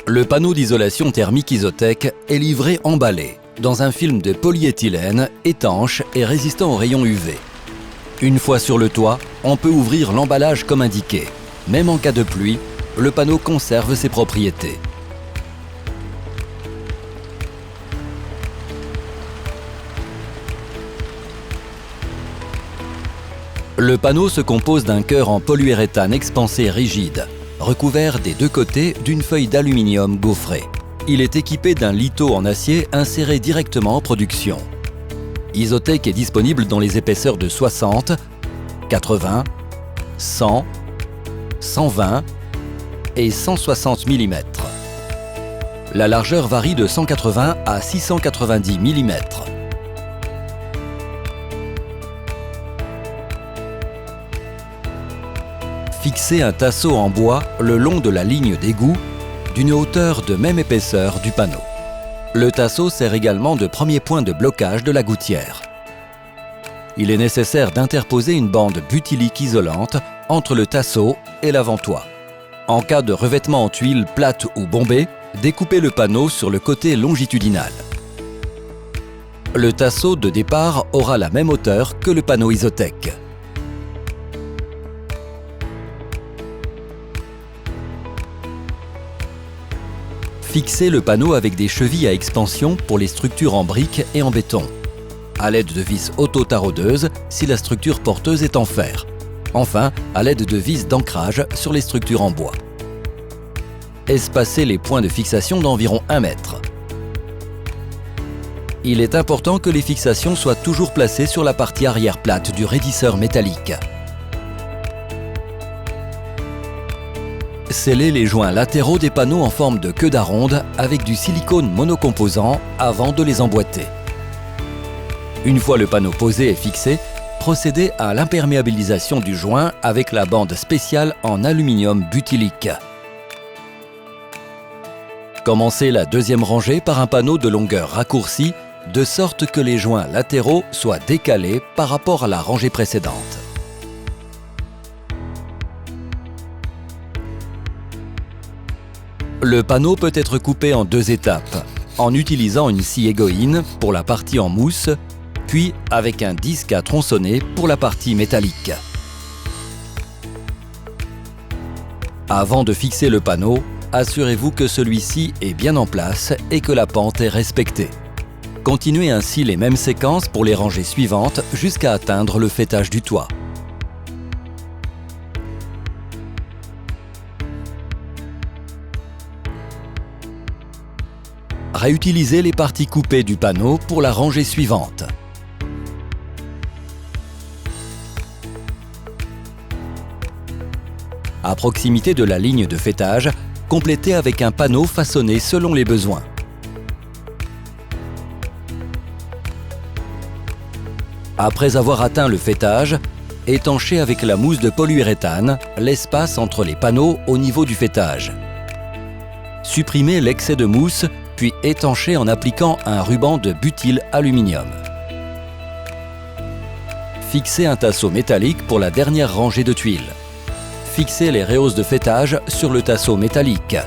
Le panneau d'isolation thermique Isotec est livré emballé dans un film de polyéthylène étanche et résistant aux rayons UV. Une fois sur le toit, on peut ouvrir l'emballage comme indiqué. Même en cas de pluie, le panneau conserve ses propriétés. Le panneau se compose d'un cœur en polyuréthane expansé rigide, recouvert des deux côtés d'une feuille d'aluminium gaufrée. Il est équipé d'un litho en acier inséré directement en production. Isotec est disponible dans les épaisseurs de 60, 80, 100, 120 et 160 mm. La largeur varie de 180 à 690 mm. Fixez un tasseau en bois le long de la ligne d'égout d'une hauteur de même épaisseur du panneau. Le tasseau sert également de premier point de blocage de la gouttière. Il est nécessaire d'interposer une bande butylique isolante entre le tasseau et l'avant-toit. En cas de revêtement en tuile plate ou bombée, découpez le panneau sur le côté longitudinal. Le tasseau de départ aura la même hauteur que le panneau Isotec. Fixez le panneau avec des chevilles à expansion pour les structures en briques et en béton, à l'aide de vis auto-taraudeuses si la structure porteuse est en fer. Enfin, à l'aide de vis d'ancrage sur les structures en bois. Espacez les points de fixation d'environ 1 mètre. Il est important que les fixations soient toujours placées sur la partie arrière plate du raidisseur métallique. Scellez les joints latéraux des panneaux en forme de queue d'aronde avec du silicone monocomposant avant de les emboîter. Une fois le panneau posé et fixé, procédez à l'imperméabilisation du joint avec la bande spéciale en aluminium butylique. Commencez la deuxième rangée par un panneau de longueur raccourcie, de sorte que les joints latéraux soient décalés par rapport à la rangée précédente. Le panneau peut être coupé en 2 étapes, en utilisant une scie égoïne pour la partie en mousse, puis avec un disque à tronçonner pour la partie métallique. Avant de fixer le panneau, assurez-vous que celui-ci est bien en place et que la pente est respectée. Continuez ainsi les mêmes séquences pour les rangées suivantes jusqu'à atteindre le faîtage du toit. Réutilisez les parties coupées du panneau pour la rangée suivante. À proximité de la ligne de faîtage, complétez avec un panneau façonné selon les besoins. Après avoir atteint le faîtage, étanchez avec la mousse de polyuréthane l'espace entre les panneaux au niveau du faîtage. Supprimez l'excès de mousse puis étanchez en appliquant un ruban de butyl aluminium. Fixez un tasseau métallique pour la dernière rangée de tuiles. Fixez les rehausses de faîtage sur le tasseau métallique.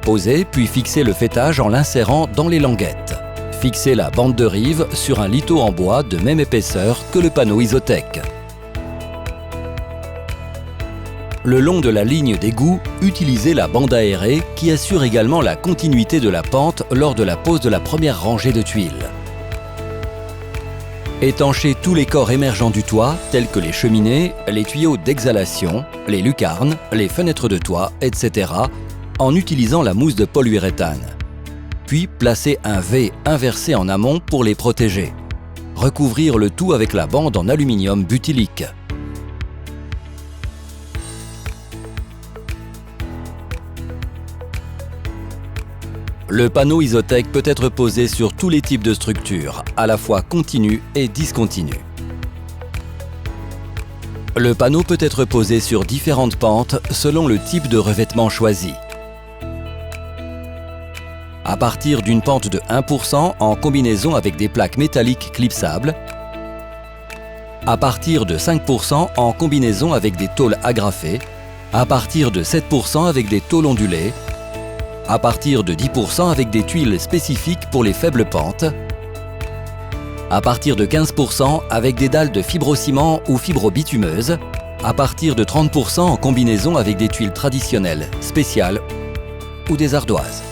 Posez puis fixez le faîtage en l'insérant dans les languettes. Fixez la bande de rive sur un litho en bois de même épaisseur que le panneau Isotec. Le long de la ligne d'égout, utilisez la bande aérée qui assure également la continuité de la pente lors de la pose de la première rangée de tuiles. Étanchez tous les corps émergents du toit, tels que les cheminées, les tuyaux d'exhalation, les lucarnes, les fenêtres de toit, etc., en utilisant la mousse de polyuréthane. Puis placez un V inversé en amont pour les protéger. Recouvrir le tout avec la bande en aluminium butylique. Le panneau Isotec peut être posé sur tous les types de structures, à la fois continues et discontinues. Le panneau peut être posé sur différentes pentes selon le type de revêtement choisi. À partir d'une pente de 1% en combinaison avec des plaques métalliques clipsables, à partir de 5% en combinaison avec des tôles agrafées, à partir de 7% avec des tôles ondulées, à partir de 10% avec des tuiles spécifiques pour les faibles pentes, à partir de 15% avec des dalles de fibrociment ou fibro-bitumeuses, à partir de 30% en combinaison avec des tuiles traditionnelles, spéciales ou des ardoises.